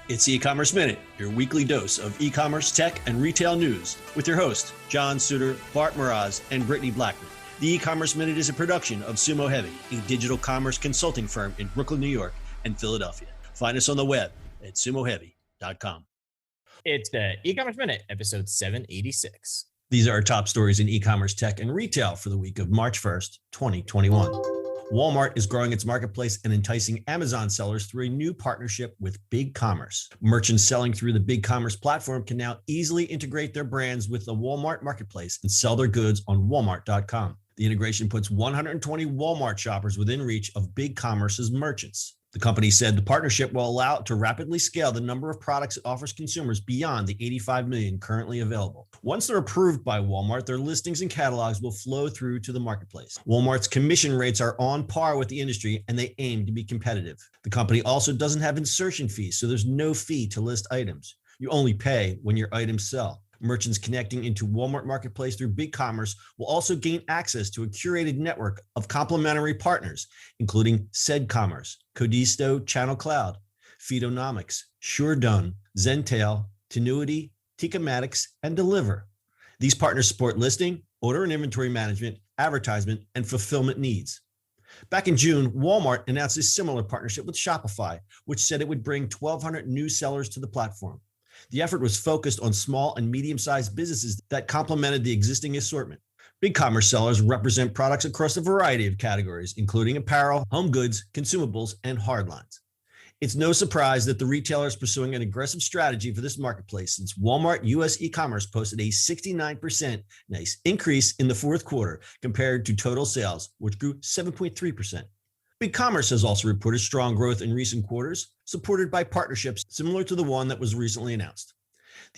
It's E-commerce Minute, your weekly dose of e-commerce, tech, and retail news with your hosts, John Suter, Bart Mraz, and Brittany Blackman. The E-commerce Minute is a production of SUMO Heavy, a digital commerce consulting firm in Brooklyn, New York, and Philadelphia. Find us on the web at sumoheavy.com. It's the E-commerce Minute, episode 786. These are our top stories in e-commerce, tech, and retail for the week of March 1st, 2021. Walmart is growing its marketplace and enticing Amazon sellers through a new partnership with BigCommerce. Merchants selling through the BigCommerce platform can now easily integrate their brands with the Walmart marketplace and sell their goods on walmart.com. The integration puts 120 Walmart shoppers within reach of BigCommerce's merchants. The company said the partnership will allow it to rapidly scale the number of products it offers consumers beyond the 85 million currently available. Once they're approved by Walmart, their listings and catalogs will flow through to the marketplace. Walmart's commission rates are on par with the industry, and they aim to be competitive. The company also doesn't have insertion fees, so there's no fee to list items. You only pay when your items sell. Merchants connecting into Walmart Marketplace through BigCommerce will also gain access to a curated network of complementary partners, including SedCommerce, Codisto Channel Cloud, Feedonomics, SureDone, Zentail, Tenuity, Ticomatics, and Deliver. These partners support listing, order and inventory management, advertisement, and fulfillment needs. Back in June, Walmart announced a similar partnership with Shopify, which said it would bring 1,200 new sellers to the platform. The effort was focused on small and medium-sized businesses that complemented the existing assortment. BigCommerce sellers represent products across a variety of categories, including apparel, home goods, consumables, and hardlines. It's no surprise that the retailer is pursuing an aggressive strategy for this marketplace since Walmart U.S. e-commerce posted a 69% nice increase in the fourth quarter compared to total sales, which grew 7.3%. BigCommerce has also reported strong growth in recent quarters, supported by partnerships similar to the one that was recently announced.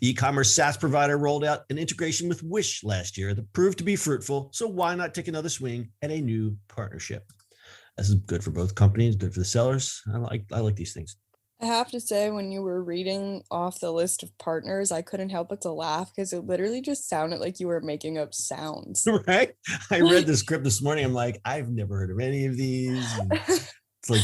The e-commerce SaaS provider rolled out an integration with Wish last year that proved to be fruitful, so why not take another swing at a new partnership? This is good for both companies, good for the sellers. I like these things. I have to say, when you were reading off the list of partners, I couldn't help but to laugh because it literally just sounded like you were making up sounds. Right? I read the script this morning. I'm like, I've never heard of any of these. And it's like,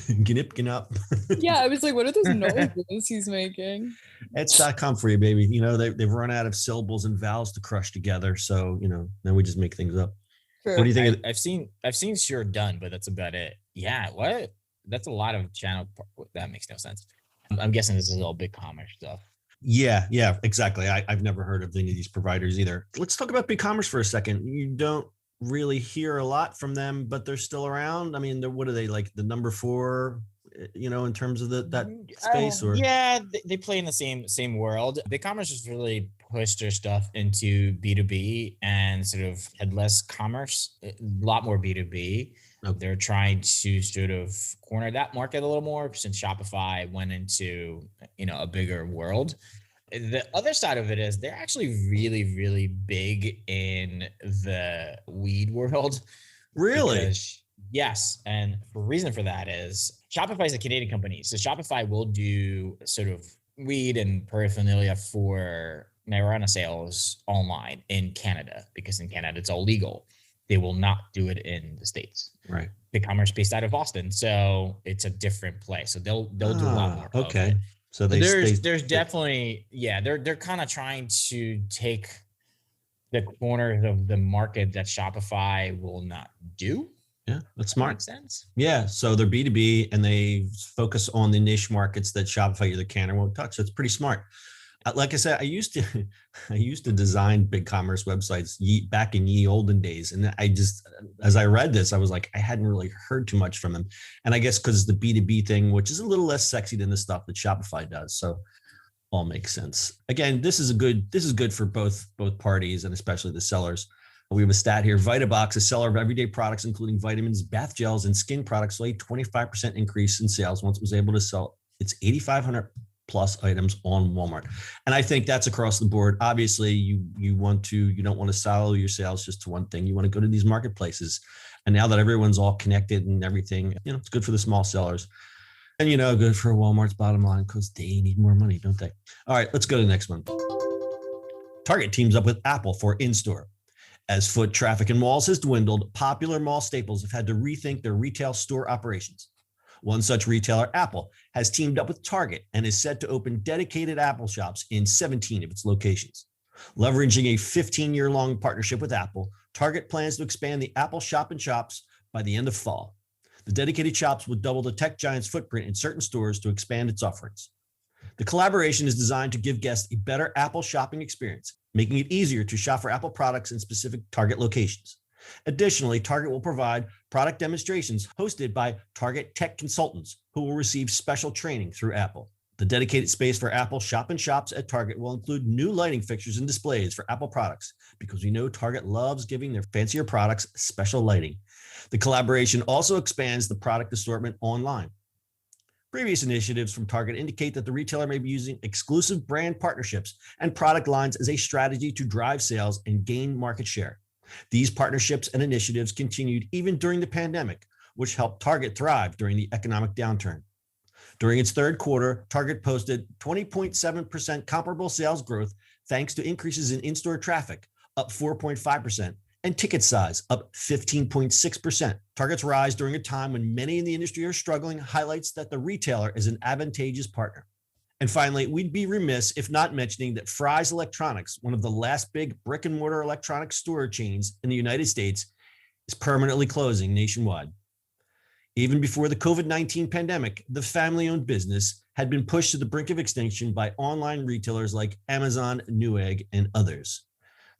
gnip up. Yeah, I was like, what are those noises he's making? It's .com for you, baby. You know, they've run out of syllables and vowels to crush together. So, now we just make things up. True. What do you think? I've seen SureDone, but that's about it. Yeah, what? That's a lot of channel. That makes no sense. I'm guessing this is all BigCommerce stuff. Yeah, exactly. I've never heard of any of these providers either. Let's talk about BigCommerce for a second. You don't really hear a lot from them, but they're still around. I mean, what are they, like the number 4, in terms of that space? Or yeah, they play in the same world. BigCommerce has really pushed their stuff into B2B and sort of headless commerce, a lot more B2B. Okay. They're trying to sort of corner that market a little more since Shopify went into, a bigger world. The other side of it is they're actually really, really big in the weed world. Really? Yes. And the reason for that is Shopify is a Canadian company. So Shopify will do sort of weed and paraphernalia for marijuana sales online in Canada, because in Canada it's all legal. They will not do it in the States. Right. BigCommerce based out of Boston, so it's a different place. So they'll do a lot more. Okay. Of it. So there's definitely they're kind of trying to take the corners of the market that Shopify will not do. Yeah, that's smart. That makes sense. Yeah, so they're B2B and they focus on the niche markets that Shopify either can or won't touch. That's pretty smart. Like I said, I used to design BigCommerce websites back in ye olden days, and I just, as I read this, I was like, I hadn't really heard too much from them, and I guess because the B2B thing, which is a little less sexy than the stuff that Shopify does, so all makes sense. Again, this is good for both parties and especially the sellers. We have a stat here. VitaBox, a seller of everyday products, including vitamins, bath gels, and skin products, saw a 25% increase in sales once it was able to sell its 8,500 plus items on Walmart. And I think that's across the board. Obviously, you don't want to silo your sales just to one thing. You want to go to these marketplaces. And now that everyone's all connected and everything, it's good for the small sellers. And, good for Walmart's bottom line because they need more money, don't they? All right, let's go to the next one. Target teams up with Apple for InStore. As foot traffic in malls has dwindled, popular mall staples have had to rethink their retail store operations. One such retailer, Apple, has teamed up with Target and is set to open dedicated Apple shops in 17 of its locations. Leveraging a 15-year-long partnership with Apple, Target plans to expand the Apple Shop in Shops by the end of fall. The dedicated shops will double the tech giant's footprint in certain stores to expand its offerings. The collaboration is designed to give guests a better Apple shopping experience, making it easier to shop for Apple products in specific Target locations. Additionally, Target will provide product demonstrations hosted by Target tech consultants who will receive special training through Apple. The dedicated space for Apple Shop in Shops at Target will include new lighting fixtures and displays for Apple products because we know Target loves giving their fancier products special lighting. The collaboration also expands the product assortment online. Previous initiatives from Target indicate that the retailer may be using exclusive brand partnerships and product lines as a strategy to drive sales and gain market share. These partnerships and initiatives continued even during the pandemic, which helped Target thrive during the economic downturn. During its third quarter, Target posted 20.7% comparable sales growth thanks to increases in in-store traffic, up 4.5%, and ticket size, up 15.6%. Target's rise during a time when many in the industry are struggling highlights that the retailer is an advantageous partner. And finally, we'd be remiss if not mentioning that Fry's Electronics, one of the last big brick and mortar electronics store chains in the United States, is permanently closing nationwide. Even before the COVID-19 pandemic, the family-owned business had been pushed to the brink of extinction by online retailers like Amazon, Newegg, and others.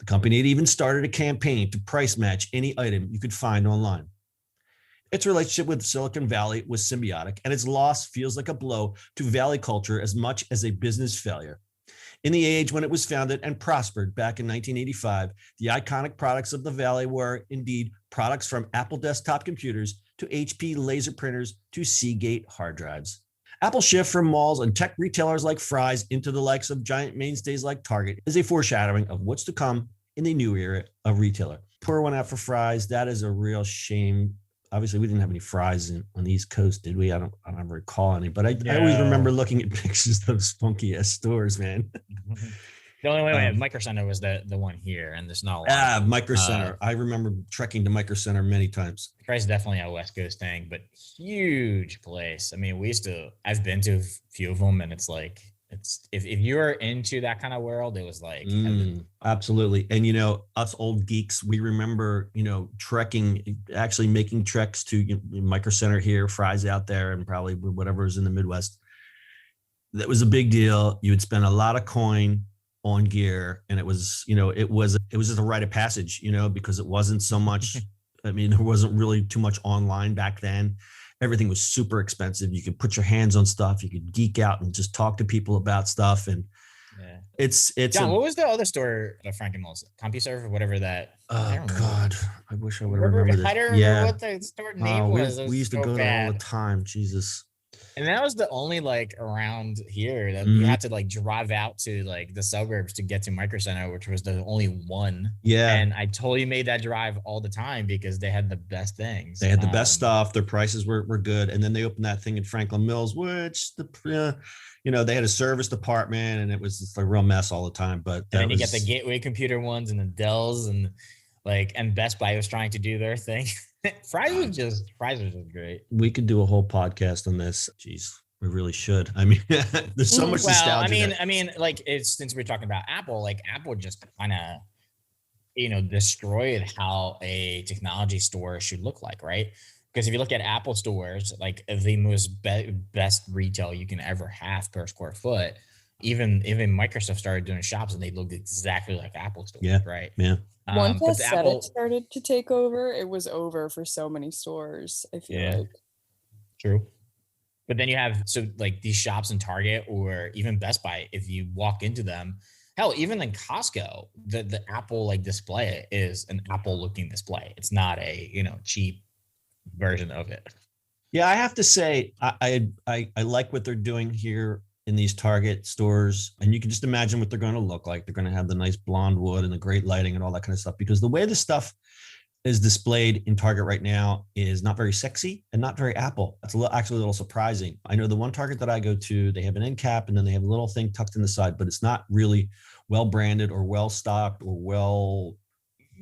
The company had even started a campaign to price match any item you could find online. Its relationship with Silicon Valley was symbiotic, and its loss feels like a blow to Valley culture as much as a business failure. In the age when it was founded and prospered back in 1985, the iconic products of the Valley were indeed products from Apple desktop computers to HP laser printers to Seagate hard drives. Apple's shift from malls and tech retailers like Fry's into the likes of giant mainstays like Target is a foreshadowing of what's to come in the new era of retailer. Pour one out for Fry's. That is a real shame. Obviously, we didn't have any Fry's on the East Coast, did we? I don't recall any, but I always remember looking at pictures of those funky ass stores, man. The only way Micro Center was the one here, and there's not a lot. Micro Center. I remember trekking to Micro Center many times. Fry's definitely a West Coast thing, but huge place. I mean, I've been to a few of them, and it's like, if you're into that kind of world, it was like absolutely. And us old geeks, we remember trekking, actually making treks to Micro Center here, Fry's out there, and probably whatever is in the Midwest. That was a big deal. You would spend a lot of coin on gear, and it was just a rite of passage, because it wasn't so much. I mean, there wasn't really too much online back then. Everything was super expensive. You could put your hands on stuff. You could geek out and just talk to people about stuff. And it's John, what was the other store at Frankenmuth's? CompuServe or whatever that? Oh God, I wish I would have remembered. I don't remember what the store name was. We used to go there all the time. Jesus. And that was the only around here that you had to drive out to the suburbs to get to Micro Center, which was the only one. Yeah. And I totally made that drive all the time because they had the best things. They had the best stuff. Their prices were good. And then they opened that thing in Franklin Mills, which they had a service department, and it was just a real mess all the time. But then you get the Gateway computer ones and the Dells and Best Buy was trying to do their thing. Fry's was just great. We could do a whole podcast on this. Jeez, we really should. I mean, there's so much nostalgia. I mean, since we're talking about Apple, Apple just kind of, destroyed how a technology store should look like, right? Because if you look at Apple stores, the most best retail you can ever have per square foot, even Microsoft started doing shops and they looked exactly like Apple stores, right? Yeah. Once it started to take over, it was over for so many stores, I feel like. True. But then you have these shops in Target or even Best Buy, if you walk into them, hell, even in Costco, the Apple display is an Apple looking display. It's not a cheap version of it. Yeah, I have to say I like what they're doing here in these Target stores, and you can just imagine what they're going to look like. They're going to have the nice blonde wood and the great lighting and all that kind of stuff, because the way the stuff is displayed in Target right now is not very sexy and not very Apple. That's actually a little surprising. I know the one Target that I go to, they have an end cap and then they have a little thing tucked in the side, but it's not really well branded or well stocked or well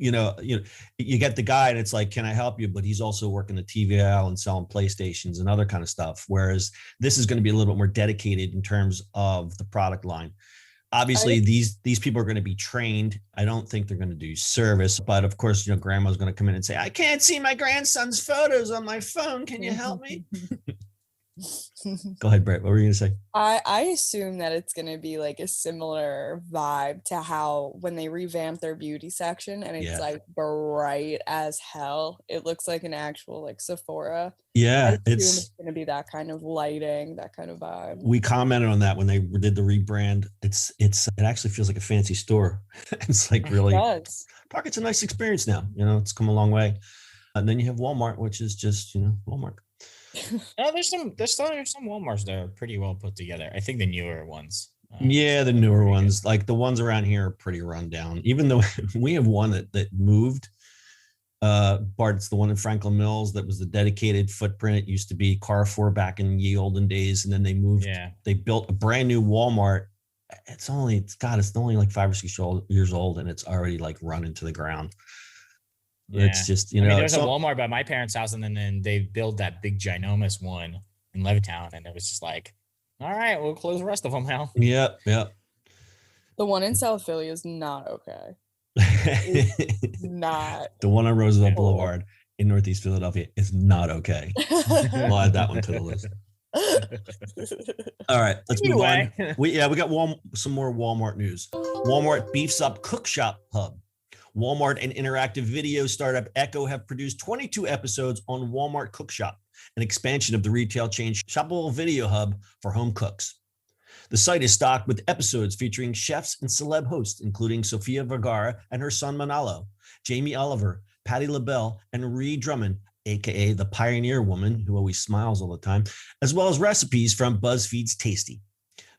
you get the guy and it's like, can I help you? But he's also working the TV aisle and selling PlayStations and other kind of stuff. Whereas this is going to be a little bit more dedicated in terms of the product line. Obviously, these people are going to be trained. I don't think they're going to do service, but of course, grandma's going to come in and say, I can't see my grandson's photos on my phone. Can you help me? Go ahead, Brett. What were you going to say? I assume that it's going to be like a similar vibe to how when they revamped their beauty section and it's like bright as hell. It looks like an actual like Sephora. Yeah, it's going to be that kind of lighting, that kind of vibe. We commented on that when they did the rebrand. It actually feels like a fancy store. It's like really, Target's a nice experience now. It's come a long way. And then you have Walmart, which is just Walmart. There's some Walmarts that are pretty well put together. I think the newer ones. The newer ones, like the ones around here, are pretty run down. Even though we have one that moved. Bart, it's the one in Franklin Mills that was the dedicated footprint. It used to be Carrefour back in the olden days, and then they moved. Yeah. They built a brand new Walmart. It's only like 5 or 6 years old, and it's already like run into the ground. Yeah. It's just, there's a Walmart by my parents' house, and then they built that big ginormous one in Levittown, and it was just like, all right, we'll close the rest of them now. Yeah. The one in South Philly is not okay. Not. The one on Roosevelt Boulevard in Northeast Philadelphia is not okay. We'll add that one to the list. All right, let's move on. We got some more Walmart news. Walmart beefs up Cookshop hub. Walmart and interactive video startup Echo have produced 22 episodes on Walmart Cookshop, an expansion of the retail chain's shoppable video hub for home cooks. The site is stocked with episodes featuring chefs and celeb hosts, including Sofia Vergara and her son Manalo, Jamie Oliver, Patti LaBelle, and Ree Drummond, aka the Pioneer Woman, who always smiles all the time, as well as recipes from BuzzFeed's Tasty.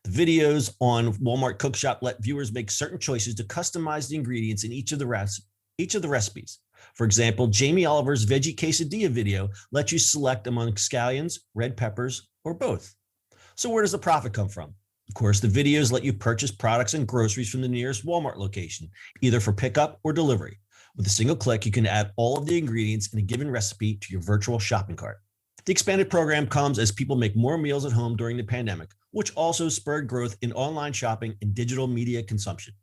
The videos on Walmart Cookshop let viewers make certain choices to customize the ingredients in each of the recipes. For example, Jamie Oliver's veggie quesadilla video lets you select among scallions, red peppers, or both. So where does the profit come from? Of course, the videos let you purchase products and groceries from the nearest Walmart location, either for pickup or delivery. With a single click, you can add all of the ingredients in a given recipe to your virtual shopping cart. The expanded program comes as people make more meals at home during the pandemic, which also spurred growth in online shopping and digital media consumption.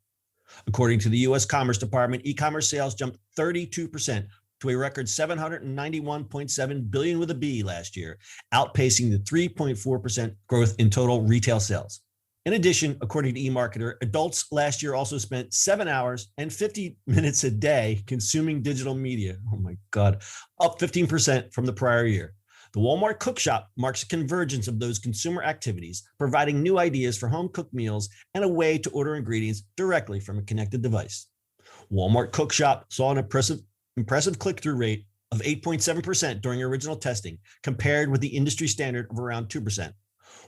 According to the U.S. Commerce Department, e-commerce sales jumped 32% to a record $791.7 billion with a B last year, outpacing the 3.4% growth in total retail sales. In addition, according to eMarketer, adults last year also spent 7 hours and 50 minutes a day consuming digital media. Oh my God, up 15% from the prior year. The Walmart Cookshop marks a convergence of those consumer activities, providing new ideas for home-cooked meals and a way to order ingredients directly from a connected device. Walmart Cookshop saw an impressive click-through rate of 8.7% during original testing, compared with the industry standard of around 2%.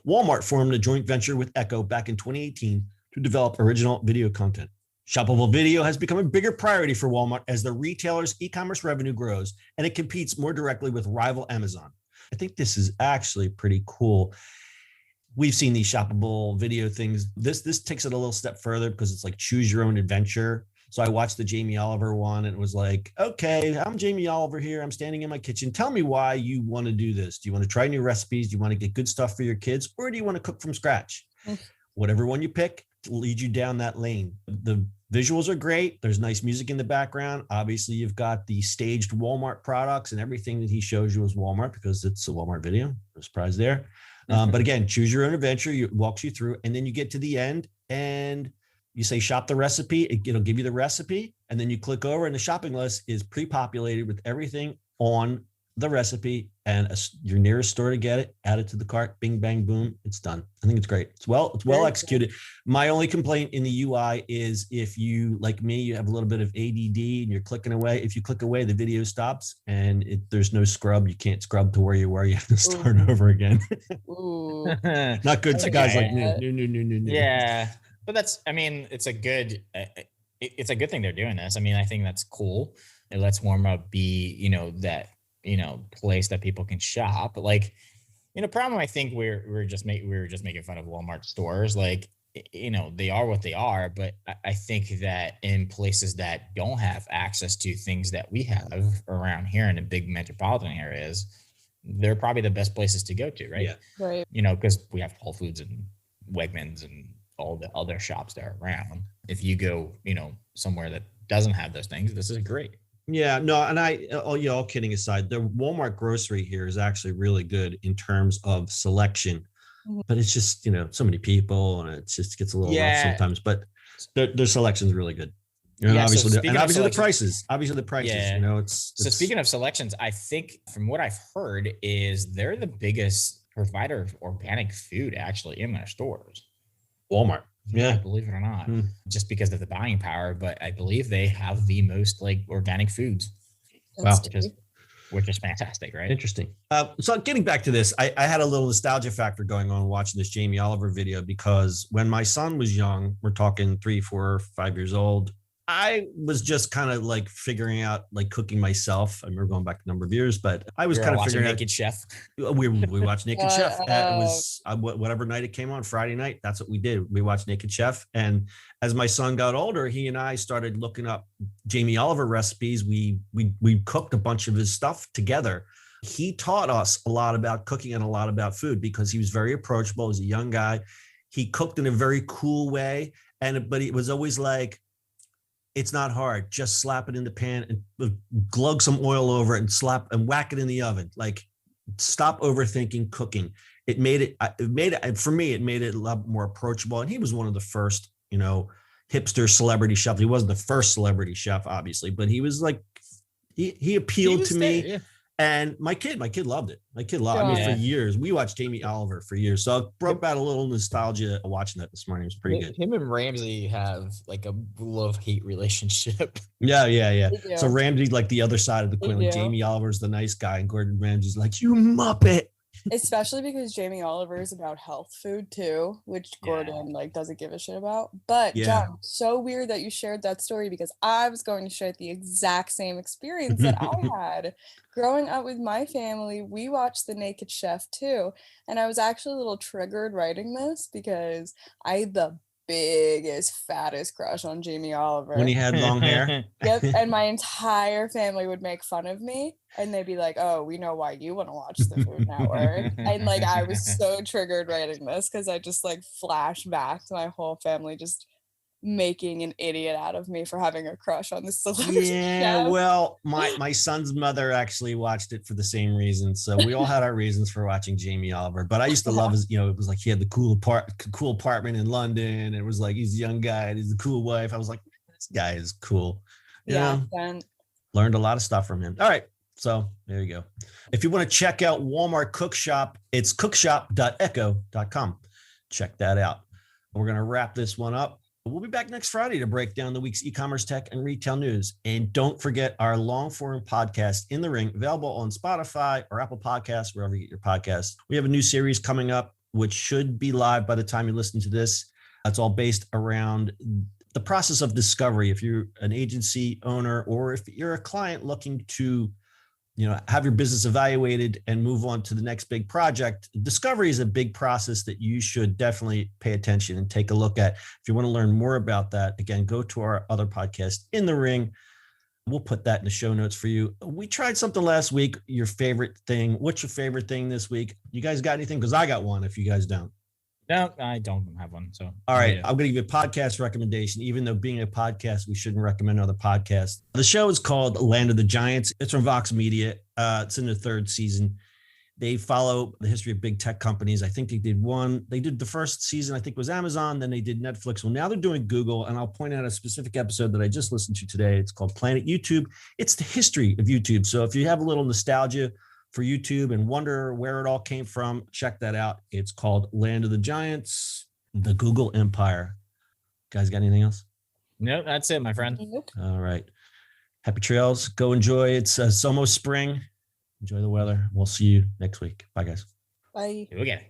Walmart formed a joint venture with Echo back in 2018 to develop original video content. Shoppable video has become a bigger priority for Walmart as the retailer's e-commerce revenue grows and it competes more directly with rival Amazon. I think this is actually pretty cool. We've seen these shoppable video things. This takes it a little step further because it's like choose your own adventure. So I watched the Jamie Oliver one and it was like, okay, I'm Jamie Oliver here. I'm standing in my kitchen. Tell me why you want to do this. Do you want to try new recipes? Do you want to get good stuff for your kids? Or do you want to cook from scratch? Whatever one you pick to lead you down that lane. The visuals are great. There's nice music in the background. Obviously, you've got the staged Walmart products and everything that he shows you is Walmart because it's a Walmart video. No surprise there. But again, choose your own adventure. It walks you through and then you get to the end and you say shop the recipe. It'll give you the recipe and then you click over and the shopping list is pre-populated with everything on the recipe and your nearest store to get it, add it to the cart, bing, bang, boom, it's done. I think it's great. It's well executed. My only complaint in the UI is if you, like me, you have a little bit of ADD and you're clicking away. If you click away, the video stops and there's no scrub. You can't scrub to where you were. You have to start over again. Not good to guys like me. No. Yeah. But it's a good thing they're doing this. I mean, I think that's cool. It lets Walmart be, that, place that people can shop. Like, problem I think we're just making fun of Walmart stores. Like, they are what they are, but I think that in places that don't have access to things that we have around here in the big metropolitan areas, they're probably the best places to go to, right? Yeah. Right. Because we have Whole Foods and Wegmans and all the other shops that are around. If you go, somewhere that doesn't have those things, this is great. Yeah, no, and all kidding aside, the Walmart grocery here is actually really good in terms of selection, but it's just, so many people and it just gets a little rough sometimes, but their selection is really good. Obviously the prices, yeah. So speaking of selections, I think from what I've heard is they're the biggest provider of organic food actually in their stores. Walmart. Yeah. Believe it or not, just because of the buying power, but I believe they have the most organic foods. Wow. Which is fantastic, right? Interesting. So getting back to this, I had a little nostalgia factor going on watching this Jamie Oliver video, because when my son was young, we're talking 3, 4, 5 years old, I was just kind of figuring out cooking myself. I remember going back a number of years, but I was kind of figuring out Naked Chef. We watched Naked Chef. It was whatever night it came on, Friday night. That's what we did. We watched Naked Chef. And as my son got older, he and I started looking up Jamie Oliver recipes. We cooked a bunch of his stuff together. He taught us a lot about cooking and a lot about food because he was very approachable. He was a young guy. He cooked in a very cool way. But it was always it's not hard. Just slap it in the pan and glug some oil over it and whack it in the oven. Stop overthinking cooking. It made it for me, it made it a lot more approachable. And he was one of the first, hipster celebrity chefs. He wasn't the first celebrity chef, obviously, but he was he appealed to me. Yeah. And my kid loved it. My kid loved it. I mean, for years, we watched Jamie Oliver for years. So I broke out a little nostalgia watching that this morning. It was pretty good. Him and Ramsey have a love-hate relationship. Yeah. So Ramsey's the other side of the coin. Jamie Oliver's the nice guy, and Gordon Ramsay's you muppet. Especially because Jamie Oliver is about health food too, which Gordon doesn't give a shit about. But John, so weird that you shared that story, because I was going to share the exact same experience that I had growing up with my family. We watched The Naked Chef too, and I was actually a little triggered writing this because I had the biggest, fattest crush on Jamie Oliver when he had long hair. Yep, and my entire family would make fun of me, and they'd be like, "Oh, we know why you want to watch the Food Network." And I was so triggered writing this because I just flash back to my whole family just making an idiot out of me for having a crush on this celebrity chef. Well, my son's mother actually watched it for the same reason. So we all had our reasons for watching Jamie Oliver. But I used to love his, it was he had the cool apartment in London. And it was he's a young guy and he's a cool wife. I was like, this guy is cool. Learned a lot of stuff from him. All right. So there you go. If you want to check out Walmart Cookshop, it's cookshop.echo.com. Check that out. We're going to wrap this one up. We'll be back next Friday to break down the week's e-commerce tech and retail news. And don't forget our long-form podcast, In the Ring, available on Spotify or Apple Podcasts, wherever you get your podcasts. We have a new series coming up, which should be live by the time you listen to this. It's all based around the process of discovery. If you're an agency owner or if you're a client looking to have your business evaluated and move on to the next big project, discovery is a big process that you should definitely pay attention and take a look at. If you want to learn more about that, again, go to our other podcast, In the Ring. We'll put that in the show notes for you. We tried something last week. Your favorite thing. What's your favorite thing this week? You guys got anything? Because I got one if you guys don't. No, I don't have one. So, all right, I'm going to give you a podcast recommendation. Even though being a podcast, we shouldn't recommend other podcasts. The show is called Land of the Giants. It's from Vox Media. It's in the 3rd season. They follow the history of big tech companies. I think they did the first season, I think was Amazon. Then they did Netflix. Well, now they're doing Google. And I'll point out a specific episode that I just listened to today. It's called Planet YouTube. It's the history of YouTube. So if you have a little nostalgia for YouTube and wonder where it all came from, check that out. It's called Land of the Giants, the Google Empire. Guys, got anything else? No, that's it, my friend. Nope. All right. Happy trails. Go enjoy. It's almost spring. Enjoy the weather. We'll see you next week. Bye, guys. Bye. Okay.